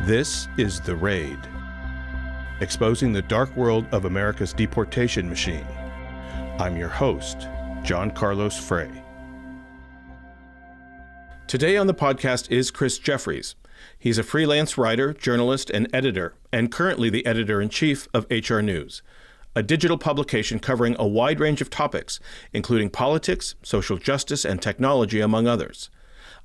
This is The Raid, exposing the dark world of America's deportation machine. I'm your host, John Carlos Frey. Today on the podcast is Chris Jeffries. He's a freelance writer, journalist, and editor, and currently the editor-in-chief of HR News, a digital publication covering a wide range of topics, including politics, social justice, and technology, among others.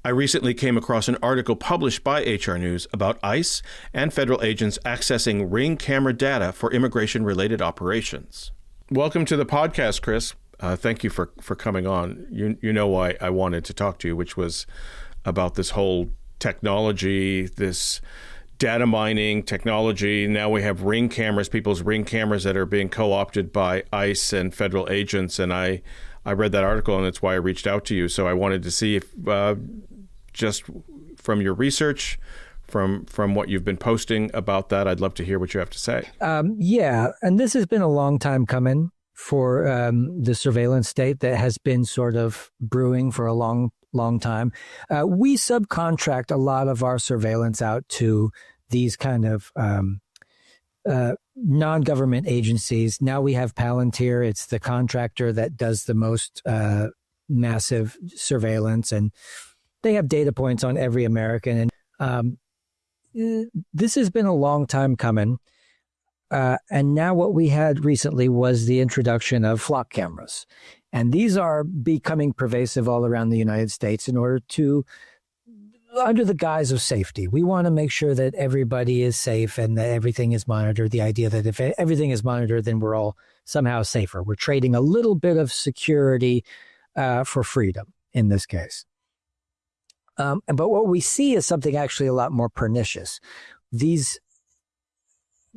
I recently came across an article published by HR News about ICE and federal agents accessing Ring camera data for immigration-related operations. Welcome to the podcast, Chris. Thank you for coming on. You know why I wanted to talk to you, which was about this whole technology, this data mining technology. Now we have Ring cameras, people's Ring cameras that are being co-opted by ICE and federal agents. And I read that article, and that's why I reached out to you. So I wanted to see if just from your research, from what you've been posting about that, I'd love to hear what you have to say. Yeah, and this has been a long time coming for the surveillance state that has been sort of brewing for a long time. We subcontract a lot of our surveillance out to these kind of non-government agencies. Now we have Palantir. It's the contractor that does the most massive surveillance, and they have data points on every American. And this has been a long time coming. And now what we had recently was the introduction of flock cameras. And these are becoming pervasive all around the United States in order to, under the guise of safety. We want to make sure that everybody is safe and that everything is monitored. The idea that if everything is monitored, then we're all somehow safer. We're trading a little bit of security for freedom in this case. But what we see is something actually a lot more pernicious. These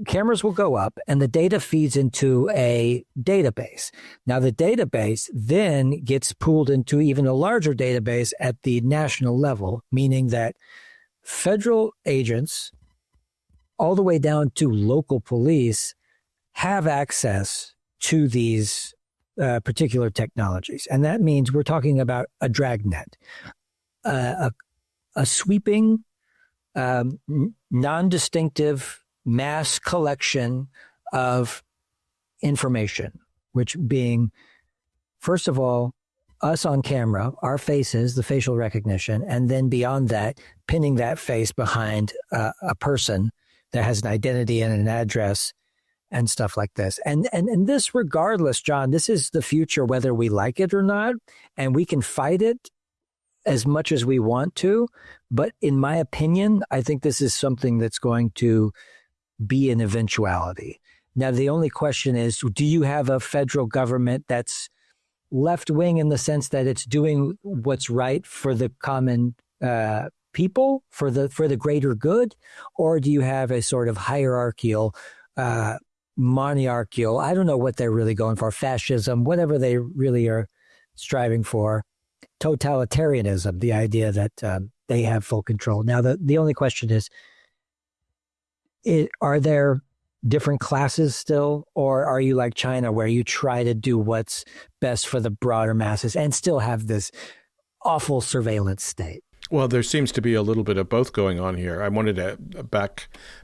cameras will go up and the data feeds into a database. Now, the database then gets pooled into even a larger database at the national level, meaning that federal agents, all the way down to local police, have access to these particular technologies. And that means we're talking about a dragnet, a sweeping, non-distinctive mass collection of information, which being, first of all, us on camera, our faces, the facial recognition, and then beyond that, pinning that face behind a person that has an identity and an address and stuff like this. And this, regardless, John, this is the future, whether we like it or not, and we can fight it as much as we want to. But in my opinion, I think this is something that's going to be an eventuality. Now, the only question is, do you have a federal government that's left-wing in the sense that it's doing what's right for the common people, for the greater good? Or do you have a sort of hierarchical, monarchical, I don't know what they're really going for, fascism, whatever they really are striving for, totalitarianism, the idea that they have full control. Now, the only question is, are there different classes still, or are you like China where you try to do what's best for the broader masses and still have this awful surveillance state? Well, there seems to be a little bit of both going on here. I wanted to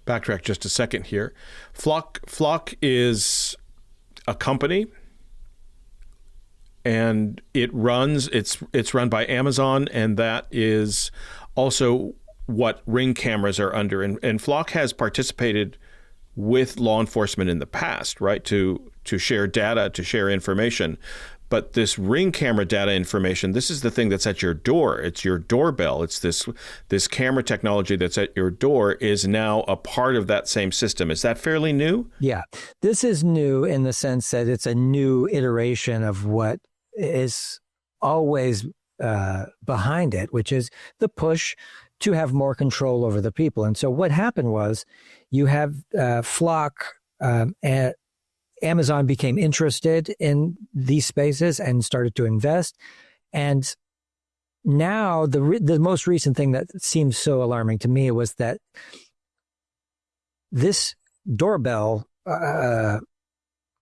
backtrack just a second here. Flock is a company, and it's run by Amazon, and that is also what Ring cameras are under. And Flock has participated with law enforcement in the past, right, to share data, to share information. But this Ring camera data information, this is the thing that's at your door. It's your doorbell. It's this camera technology that's at your door is now a part of that same system. Is that fairly new? Yeah, this is new in the sense that it's a new iteration of what is always behind it, which is the push to have more control over the people. And so what happened was you have Flock, and Amazon became interested in these spaces and started to invest. And now the most recent thing that seems so alarming to me was that this doorbell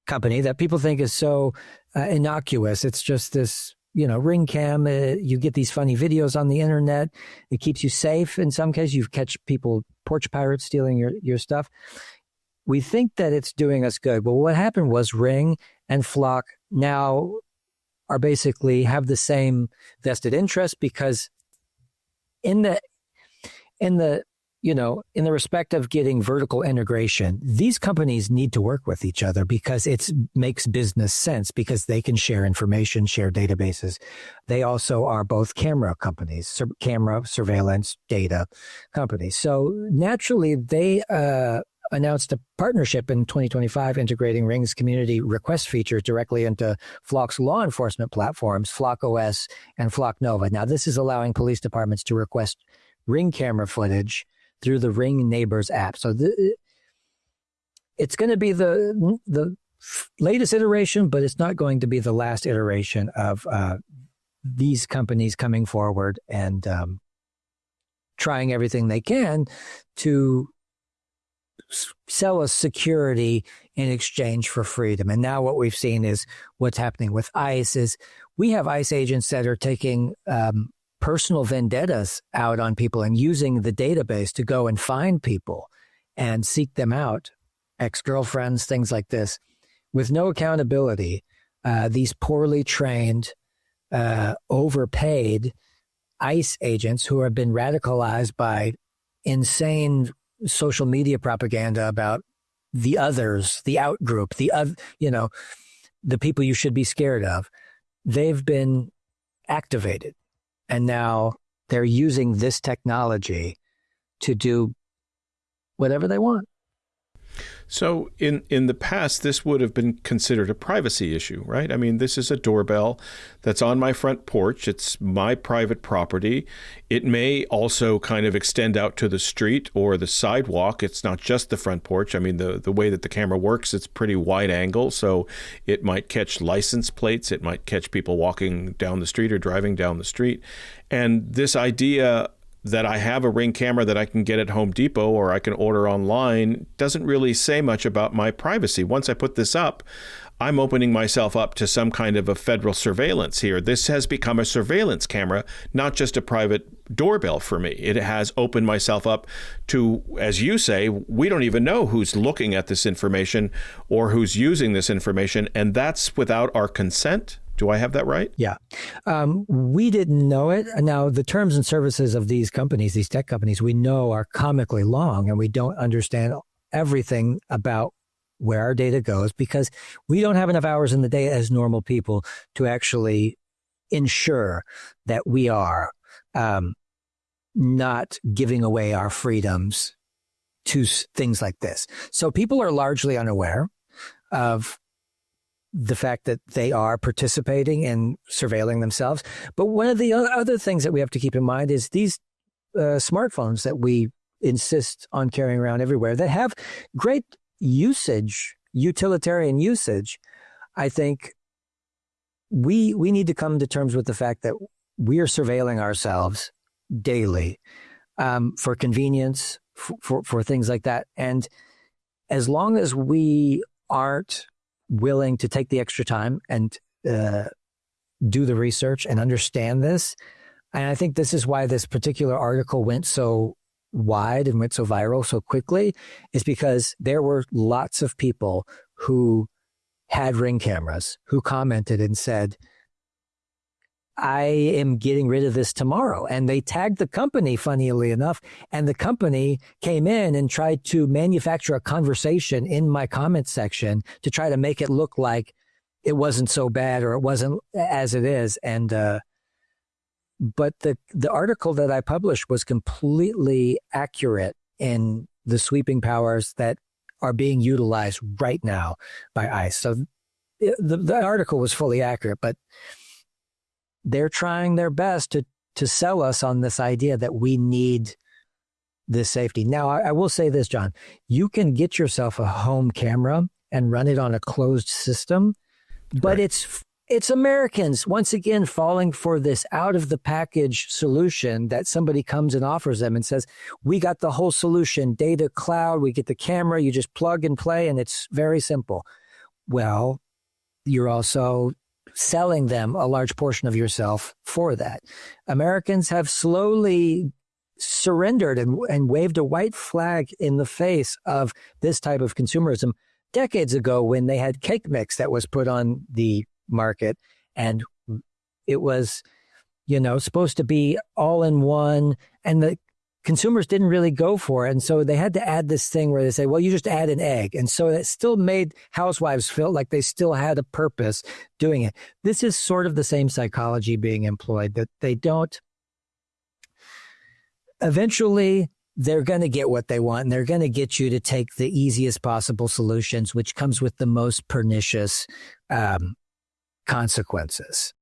company that people think is so innocuous, it's just this Ring cam, you get these funny videos on the internet. It keeps you safe. In some cases, you catch people porch pirates stealing your stuff. We think that it's doing us good. But what happened was Ring and Flock now are basically have the same vested interest, because in the respect of getting vertical integration, these companies need to work with each other because it makes business sense, because they can share information, share databases. They also are both camera companies, camera surveillance data companies. So naturally, they announced a partnership in 2025 integrating Ring's community request features directly into Flock's law enforcement platforms, Flock OS and Flock Nova. Now, this is allowing police departments to request Ring camera footage through the Ring Neighbors app. So it's going to be the latest iteration, but it's not going to be the last iteration of these companies coming forward and trying everything they can to sell us security in exchange for freedom. And now what we've seen is what's happening with ICE is we have ICE agents that are taking personal vendettas out on people and using the database to go and find people and seek them out, ex-girlfriends, things like this, with no accountability. These poorly trained, overpaid ICE agents who have been radicalized by insane social media propaganda about the others, the out group, the people you should be scared of. They've been activated, and now they're using this technology to do whatever they want. So in the past, this would have been considered a privacy issue, right? I mean, this is a doorbell that's on my front porch. It's my private property. It may also kind of extend out to the street or the sidewalk. It's not just the front porch. I mean, the way that the camera works, it's pretty wide angle. So it might catch license plates. It might catch people walking down the street or driving down the street. And this idea that I have a Ring camera that I can get at Home Depot or I can order online doesn't really say much about my privacy. Once I put this up, I'm opening myself up to some kind of a federal surveillance here. This has become a surveillance camera, not just a private doorbell for me. It has opened myself up to, as you say, we don't even know who's looking at this information or who's using this information, and that's without our consent. Do I have that right? Yeah. We didn't know it. Now, the terms and services of these companies, these tech companies, we know are comically long, and we don't understand everything about where our data goes because we don't have enough hours in the day as normal people to actually ensure that we are not giving away our freedoms to things like this. So people are largely unaware of the fact that they are participating in surveilling themselves. But one of the other things that we have to keep in mind is these smartphones that we insist on carrying around everywhere that have great usage, utilitarian usage. I think we need to come to terms with the fact that we are surveilling ourselves daily for convenience, for things like that. And as long as we aren't willing to take the extra time and do the research and understand this. And I think this is why this particular article went so wide and went so viral so quickly, is because there were lots of people who had Ring cameras who commented and said, I am getting rid of this tomorrow. And they tagged the company, funnily enough, and the company came in and tried to manufacture a conversation in my comment section to try to make it look like it wasn't so bad or it wasn't as it is. And but the article that I published was completely accurate in the sweeping powers that are being utilized right now by ICE. So the article was fully accurate, but they're trying their best to sell us on this idea that we need this safety. Now, I will say this, John, you can get yourself a home camera and run it on a closed system, but right. It's Americans, once again, falling for this out of the package solution that somebody comes and offers them and says, we got the whole solution, data cloud, we get the camera, you just plug and play, and it's very simple. Well, you're also selling them a large portion of yourself for that. Americans have slowly surrendered and waved a white flag in the face of this type of consumerism decades ago when they had cake mix that was put on the market, and it was, supposed to be all in one, and the consumers didn't really go for it. And so they had to add this thing where they say, well, you just add an egg. And so it still made housewives feel like they still had a purpose doing it. This is sort of the same psychology being employed, that they don't. Eventually, they're going to get what they want, and they're going to get you to take the easiest possible solutions, which comes with the most pernicious consequences.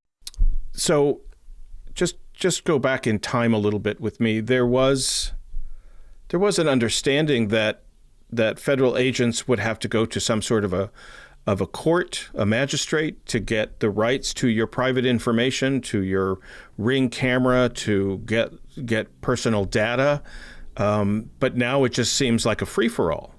So just go back in time a little bit with me. There was an understanding that federal agents would have to go to some sort of a court, a magistrate, to get the rights to your private information, to your Ring camera, to get personal data. But now it just seems like a free-for-all.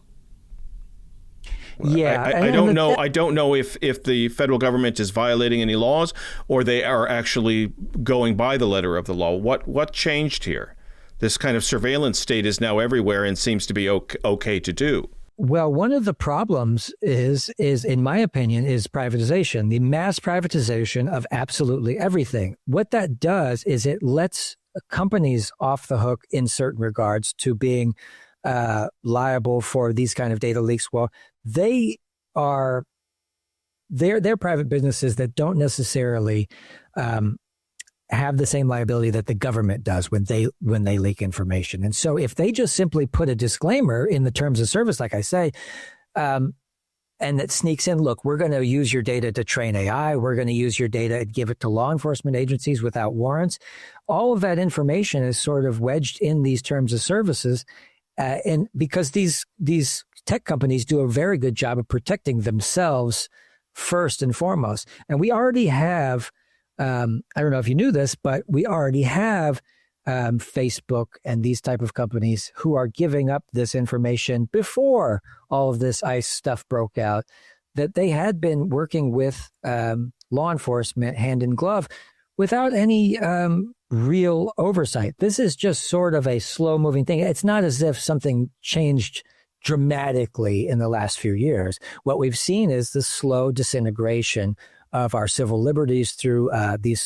Yeah, I don't know. I don't know if the federal government is violating any laws or they are actually going by the letter of the law. What changed here? This kind of surveillance state is now everywhere and seems to be okay to do. Well, one of the problems is, in my opinion, is privatization, the mass privatization of absolutely everything. What that does is it lets companies off the hook in certain regards to being liable for these kind of data leaks. Well, they're private businesses that don't necessarily have the same liability that the government does when they leak information. And so if they just simply put a disclaimer in the terms of service, like I say, and that sneaks in, look, we're going to use your data to train AI. We're going to use your data and give it to law enforcement agencies without warrants. All of that information is sort of wedged in these terms of services. And because these tech companies do a very good job of protecting themselves first and foremost. And we already have, I don't know if you knew this, but we already have Facebook and these type of companies who are giving up this information before all of this ICE stuff broke out, that they had been working with law enforcement hand in glove without any real oversight. This is just sort of a slow moving thing. It's not as if something changed dramatically in the last few years. What we've seen is the slow disintegration of our civil liberties through these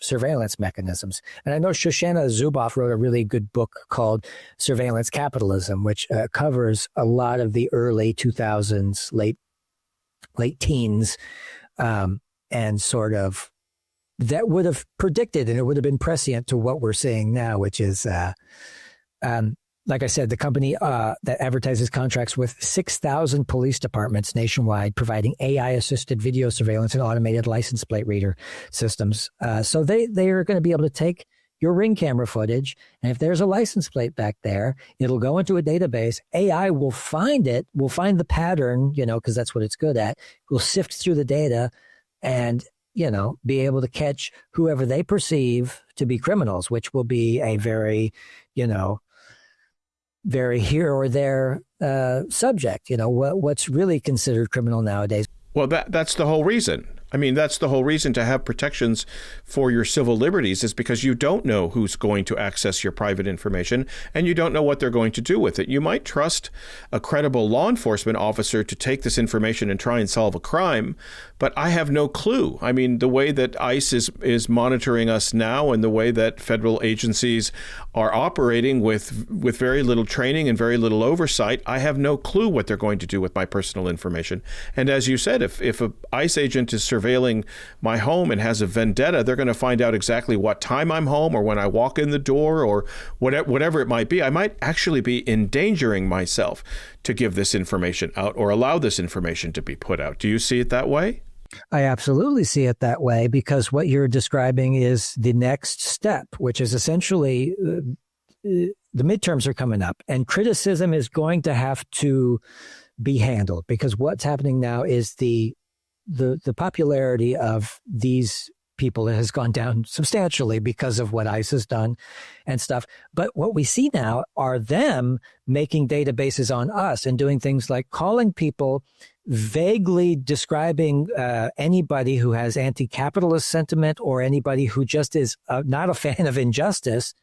surveillance mechanisms. And I know Shoshana Zuboff wrote a really good book called Surveillance Capitalism, which covers a lot of the early 2000s, late teens, and sort of that would have predicted, and it would have been prescient to what we're seeing now, which is, like I said, the company that advertises contracts with 6,000 police departments nationwide, providing AI-assisted video surveillance and automated license plate reader systems. So they are going to be able to take your Ring camera footage, and if there's a license plate back there, it'll go into a database. AI will find it, will find the pattern, because that's what it's good at. Will sift through the data and be able to catch whoever they perceive to be criminals, which will be a very, very here or there subject. What's really considered criminal nowadays. Well, that's the whole reason. I mean, that's the whole reason to have protections for your civil liberties, is because you don't know who's going to access your private information and you don't know what they're going to do with it. You might trust a credible law enforcement officer to take this information and try and solve a crime, but I have no clue. I mean, the way that ICE is monitoring us now and the way that federal agencies are operating with very little training and very little oversight, I have no clue what they're going to do with my personal information. And as you said, if an ICE agent is surveilling my home and has a vendetta, they're going to find out exactly what time I'm home or when I walk in the door or whatever it might be. I might actually be endangering myself to give this information out or allow this information to be put out. Do you see it that way? I absolutely see it that way, because what you're describing is the next step, which is essentially the midterms are coming up and criticism is going to have to be handled, because what's happening now is the popularity of these people has gone down substantially because of what ICE has done and stuff. But what we see now are them making databases on us and doing things like calling people, vaguely describing anybody who has anti-capitalist sentiment or anybody who just is not a fan of injustice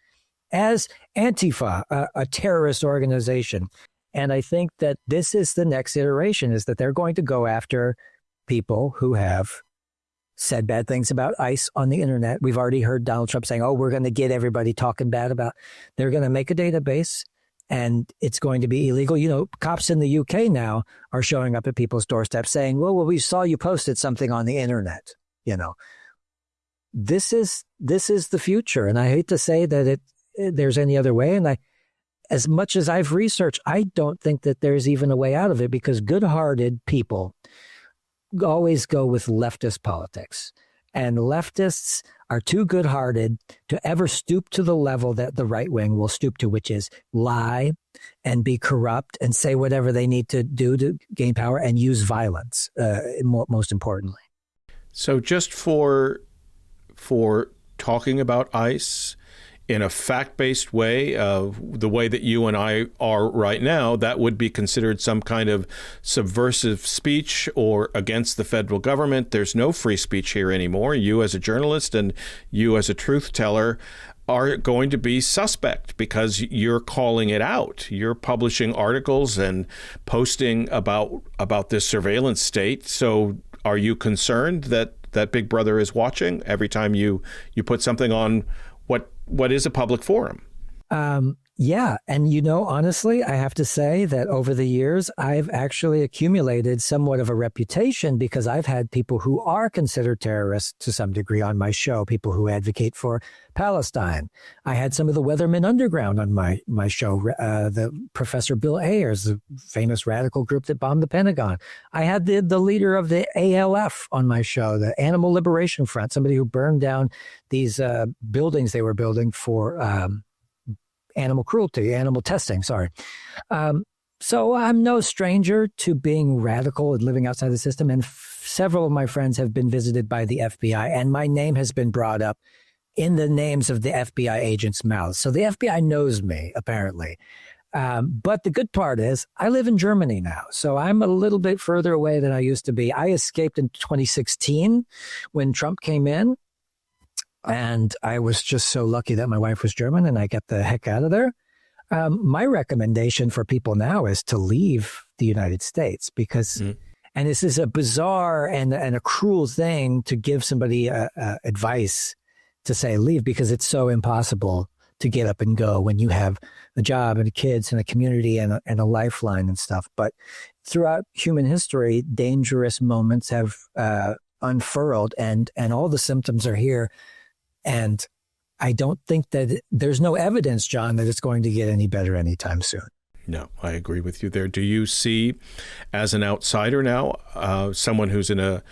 as Antifa, a terrorist organization. And I think that this is the next iteration, is that they're going to go after people who have said bad things about ICE on the internet. We've already heard Donald Trump saying, oh, we're going to get everybody talking bad about. They're going to make a database and it's going to be illegal. You know, cops in the UK now are showing up at people's doorsteps saying, well, we saw you posted something on the internet. You know, this is the future. And I hate to say that there's any other way. And as much as I've researched, I don't think that there's even a way out of it, because good-hearted people always go with leftist politics. And leftists are too good-hearted to ever stoop to the level that the right wing will stoop to, which is lie and be corrupt and say whatever they need to do to gain power and use violence, most importantly. So just for talking about ICE in a fact-based way, the way that you and I are right now, that would be considered some kind of subversive speech or against the federal government. There's no free speech here anymore. You as a journalist and you as a truth teller are going to be suspect because you're calling it out. You're publishing articles and posting about this surveillance state. So are you concerned that Big Brother is watching every time you put something on what is a public forum? Yeah. And, you know, honestly, I have to say that over the years, I've actually accumulated somewhat of a reputation because I've had people who are considered terrorists to some degree on my show, people who advocate for Palestine. I had some of the Weathermen Underground on my show, the Professor Bill Ayers, the famous radical group that bombed the Pentagon. I had the leader of the ALF on my show, the Animal Liberation Front, somebody who burned down these buildings they were building for animal testing. So I'm no stranger to being radical and living outside the system. And several of my friends have been visited by the FBI, and my name has been brought up in the names of the FBI agents' mouths. So the FBI knows me, apparently. But the good part is I live in Germany now. So I'm a little bit further away than I used to be. I escaped in 2016 when Trump came in. And I was just so lucky that my wife was German and I got the heck out of there. My recommendation for people now is to leave the United States because, and this is a bizarre and a cruel thing to give somebody advice to say leave, because it's so impossible to get up and go when you have a job and kids and a community and a lifeline and stuff. But throughout human history, dangerous moments have unfurled and all the symptoms are here. And I don't think that there's no evidence, John, that it's going to get any better anytime soon. No, I agree with you there. Do you see, as an outsider now, someone who's in a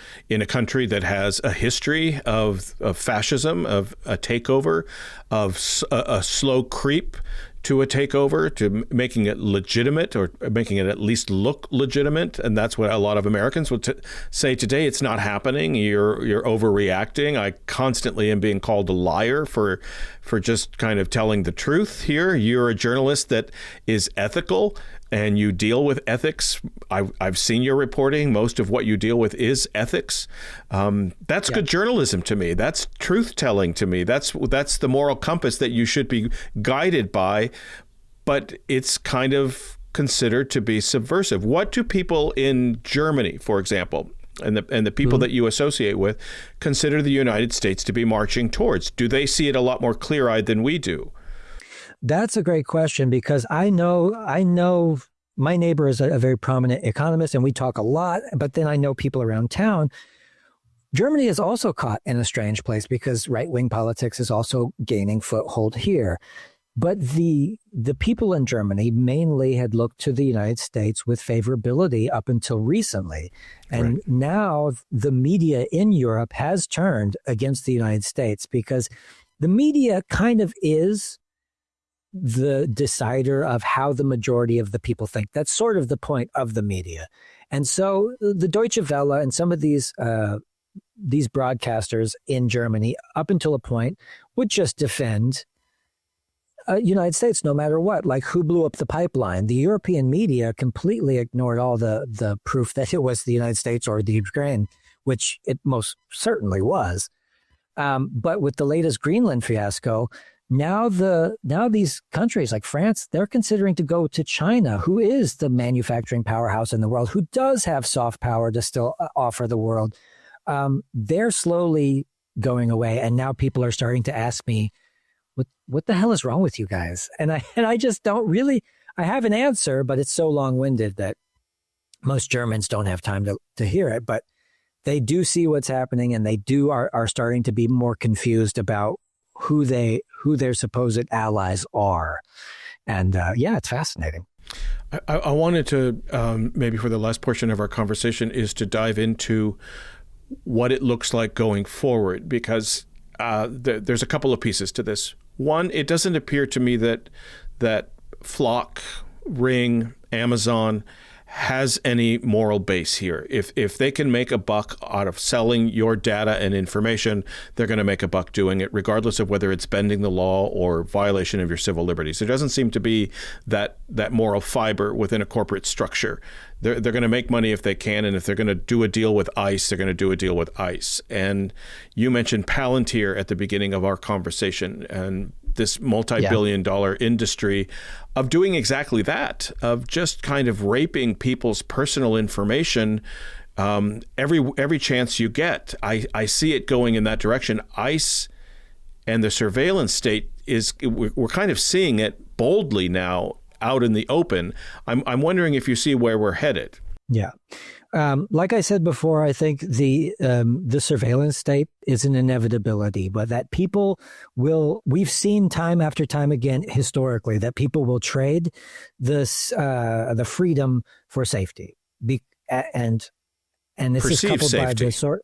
country that has a history of fascism, of a takeover, of a slow creep to a takeover, to making it legitimate or making it at least look legitimate? And that's what a lot of Americans would say today. It's not happening. You're overreacting. I constantly am being called a liar for just kind of telling the truth here. You're a journalist that is ethical and you deal with ethics. I've seen your reporting. Most of what you deal with is ethics. That's good journalism to me. That's truth telling to me. That's the moral compass that you should be guided by. But it's kind of considered to be subversive. What do people in Germany, for example, and the people that you associate with, consider the United States to be marching towards? Do they see it a lot more clear-eyed than we do? That's a great question, because I know my neighbor is a very prominent economist and we talk a lot, but then I know people around town. Germany is also caught in a strange place because right-wing politics is also gaining foothold here. But the people in Germany mainly had looked to the United States with favorability up until recently. And now the media in Europe has turned against the United States because the media kind of is the decider of how the majority of the people think. That's sort of the point of the media. And so the Deutsche Welle and some of these broadcasters in Germany, up until a point, would just defend United States no matter what, like who blew up the pipeline. The European media completely ignored all the proof that it was the United States or the Ukraine, which it most certainly was. But with the latest Greenland fiasco, now these countries like France, they're considering to go to China, who is the manufacturing powerhouse in the world, who does have soft power to still offer the world. They're slowly going away, and now people are starting to ask me, what the hell is wrong with you guys? And I just don't really, I have an answer, but it's so long-winded that most Germans don't have time to hear it. But they do see what's happening, and they are starting to be more confused about who their supposed allies are. And it's fascinating. I wanted to, maybe for the last portion of our conversation, is to dive into what it looks like going forward, because there's a couple of pieces to this. One, it doesn't appear to me that Flock, Ring, Amazon has any moral base here. If they can make a buck out of selling your data and information, they're going to make a buck doing it, regardless of whether it's bending the law or violation of your civil liberties. There doesn't seem to be that moral fiber within a corporate structure. They're going to make money if they can, and if they're going to do a deal with ICE, they're going to do a deal with ICE. And you mentioned Palantir at the beginning of our conversation, and this multi-billion-dollar industry of doing exactly that, of just kind of raping people's personal information every chance you get. I see it going in that direction. ICE and the surveillance state we're kind of seeing it boldly now out in the open. I'm wondering if you see where we're headed. Yeah. Like I said before, I think the surveillance state is an inevitability, but that we've seen time after time again historically that people will trade the freedom for safety. And this is coupled by the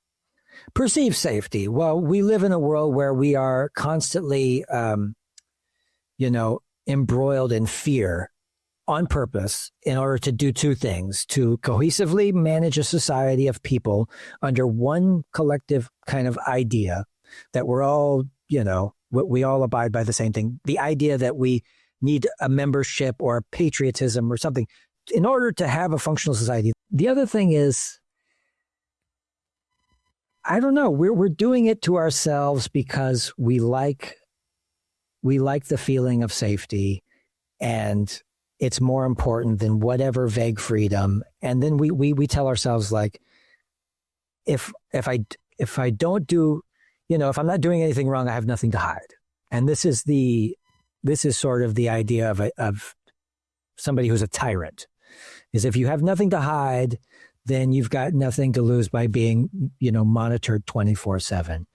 perceived safety. Well, we live in a world where we are constantly, embroiled in fear on purpose in order to do two things: to cohesively manage a society of people under one collective kind of idea that we're all, we all abide by the same thing. The idea that we need a membership or a patriotism or something in order to have a functional society. The other thing is, I don't know, we're doing it to ourselves because we like the feeling of safety, and it's more important than whatever vague freedom. And then we tell ourselves, like, if I don't do, if I'm not doing anything wrong, I have nothing to hide. And this is sort of the idea of somebody who's a tyrant, is if you have nothing to hide, then you've got nothing to lose by being, monitored 24/7.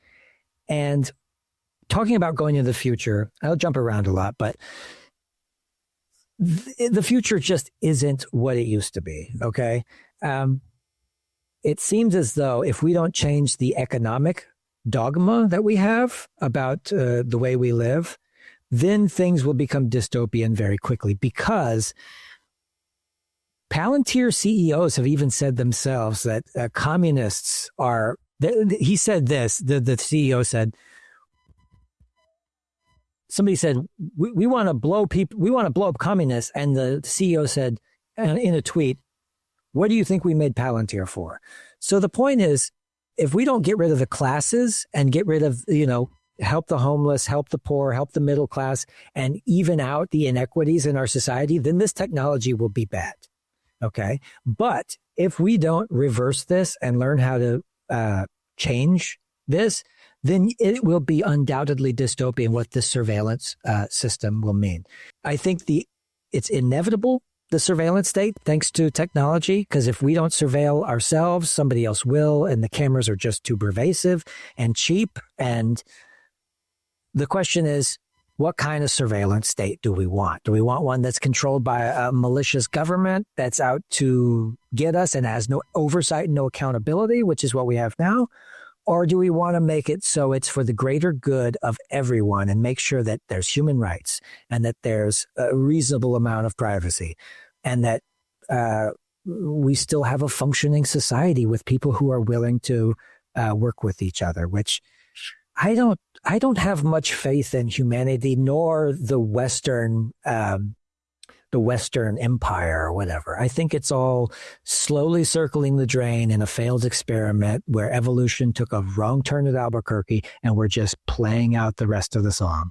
And talking about going into the future, I'll jump around a lot, but the future just isn't what it used to be, okay? It seems as though if we don't change the economic dogma that we have about the way we live, then things will become dystopian very quickly, because Palantir CEOs have even said themselves that communists are, he said this, the CEO said, somebody said, we want to blow up communists. And the CEO said in a tweet, what do you think we made Palantir for? So the point is, if we don't get rid of the classes and get rid of, help the homeless, help the poor, help the middle class, and even out the inequities in our society, then this technology will be bad. Okay. But if we don't reverse this and learn how to change this, then it will be undoubtedly dystopian what this surveillance system will mean. I think it's inevitable, the surveillance state, thanks to technology, because if we don't surveil ourselves, somebody else will, and the cameras are just too pervasive and cheap. And the question is, what kind of surveillance state do we want? Do we want one that's controlled by a malicious government that's out to get us and has no oversight, no accountability, which is what we have now? Or do we want to make it so it's for the greater good of everyone and make sure that there's human rights and that there's a reasonable amount of privacy and that we still have a functioning society with people who are willing to work with each other, which I don't have much faith in humanity nor the Western empire or whatever. I think it's all slowly circling the drain in a failed experiment where evolution took a wrong turn at Albuquerque and we're just playing out the rest of the song.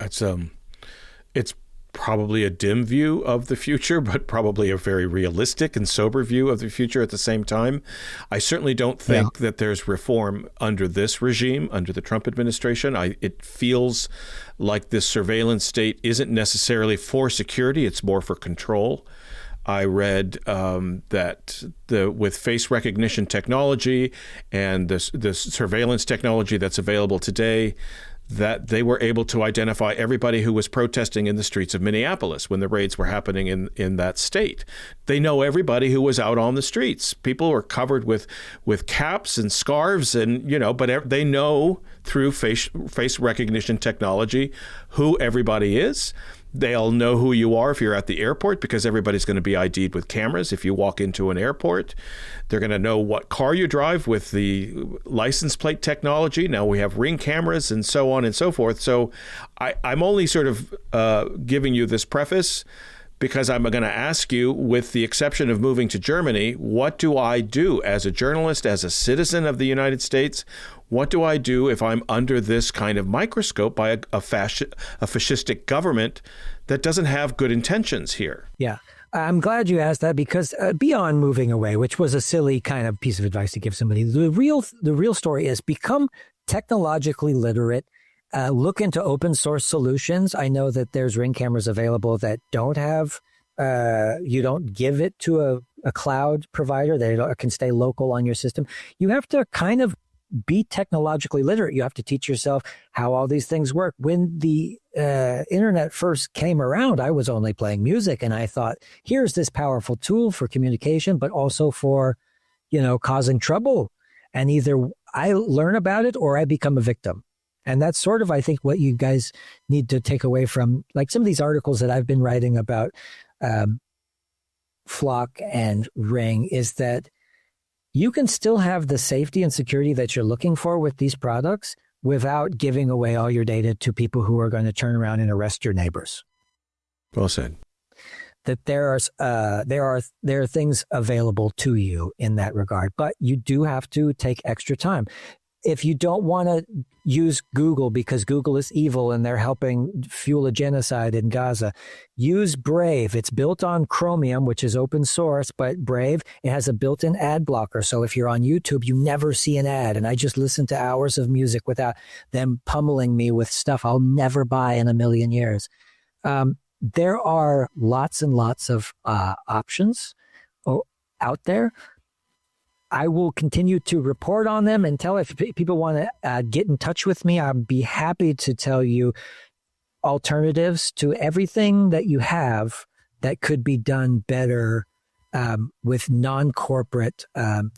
It's probably a dim view of the future, but probably a very realistic and sober view of the future at the same time. I certainly don't think that there's reform under this regime, under the Trump administration. It feels like this surveillance state isn't necessarily for security, it's more for control. I read that with face recognition technology and the surveillance technology that's available today, that they were able to identify everybody who was protesting in the streets of Minneapolis when the raids were happening in that state. They know everybody who was out on the streets. People were covered with caps and scarves and, but they know through face recognition technology who everybody is. They'll know who you are if you're at the airport because everybody's going to be ID'd with cameras if you walk into an airport. They're going to know what car you drive with the license plate technology. Now we have Ring cameras and so on and so forth. So I'm only sort of giving you this preface because I'm going to ask you, with the exception of moving to Germany, what do I do as a journalist, as a citizen of the United States? What do I do if I'm under this kind of microscope by a fascistic government that doesn't have good intentions here? Yeah, I'm glad you asked that because beyond moving away, which was a silly kind of piece of advice to give somebody, the real story is become technologically literate. Look into open source solutions. I know that there's Ring cameras available that don't have, you don't give it to a cloud provider. They can stay local on your system. You have to kind of be technologically literate. You have to teach yourself how all these things work. When the internet first came around, I was only playing music and I thought, here's this powerful tool for communication, but also for, causing trouble. And either I learn about it or I become a victim. And that's sort of, I think, what you guys need to take away from like some of these articles that I've been writing about Flock and Ring is that you can still have the safety and security that you're looking for with these products without giving away all your data to people who are going to turn around and arrest your neighbors. Well said. That there are things available to you in that regard, but you do have to take extra time. If you don't want to use Google because Google is evil and they're helping fuel a genocide in Gaza, use Brave. It's built on Chromium, which is open source, but Brave, it has a built-in ad blocker. So if you're on YouTube, you never see an ad. And I just listen to hours of music without them pummeling me with stuff I'll never buy in a million years. There are lots and lots of options out there. I will continue to report on them and tell if people want to get in touch with me. I'd be happy to tell you alternatives to everything that you have that could be done better with non-corporate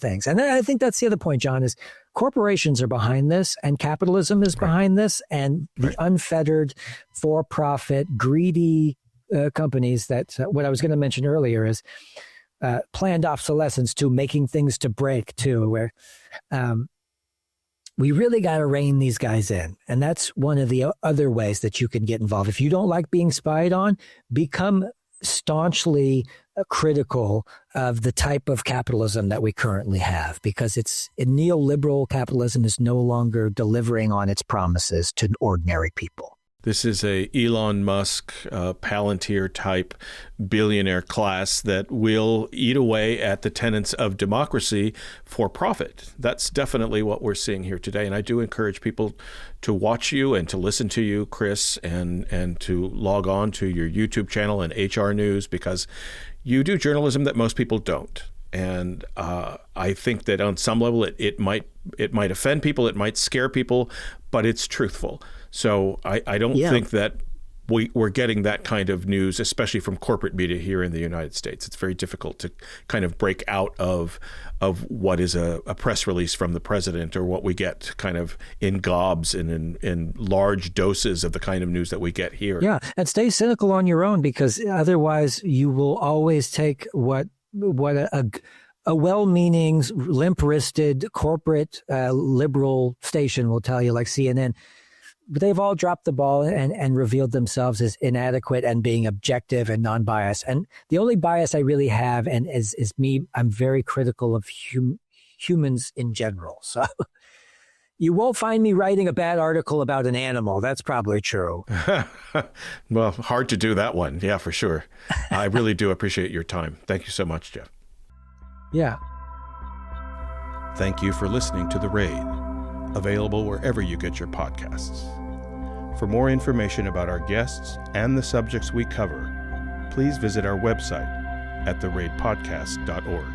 things. And I think that's the other point, John, is corporations are behind this and capitalism is behind this, and the unfettered, for-profit, greedy companies that what I was going to mention earlier is planned obsolescence to making things to break too, where we really got to rein these guys in. And that's one of the other ways that you can get involved. If you don't like being spied on, become staunchly critical of the type of capitalism that we currently have, because neoliberal capitalism is no longer delivering on its promises to ordinary people. This is a Elon Musk, Palantir type billionaire class that will eat away at the tenets of democracy for profit. That's definitely what we're seeing here today. And I do encourage people to watch you and to listen to you, Chris, and to log on to your YouTube channel and HR News, because you do journalism that most people don't. And I think that on some level it might offend people, it might scare people, but it's truthful. So I don't think that we're getting that kind of news, especially from corporate media here in the United States. It's very difficult to kind of break out of what is a press release from the president, or what we get kind of in gobs and in large doses of the kind of news that we get here. Yeah, and stay cynical on your own, because otherwise you will always take what a well-meaning, limp-wristed corporate liberal station will tell you, like CNN. They've all dropped the ball and revealed themselves as inadequate and being objective and non-biased. And the only bias I really have is me. I'm very critical of humans in general. So You won't find me writing a bad article about an animal. That's probably true. Well, hard to do that one. Yeah, for sure. I really do appreciate your time. Thank you so much, Jeff. Yeah. Thank you for listening to The Raid, available wherever you get your podcasts. For more information about our guests and the subjects we cover, please visit our website at theraidpodcast.org.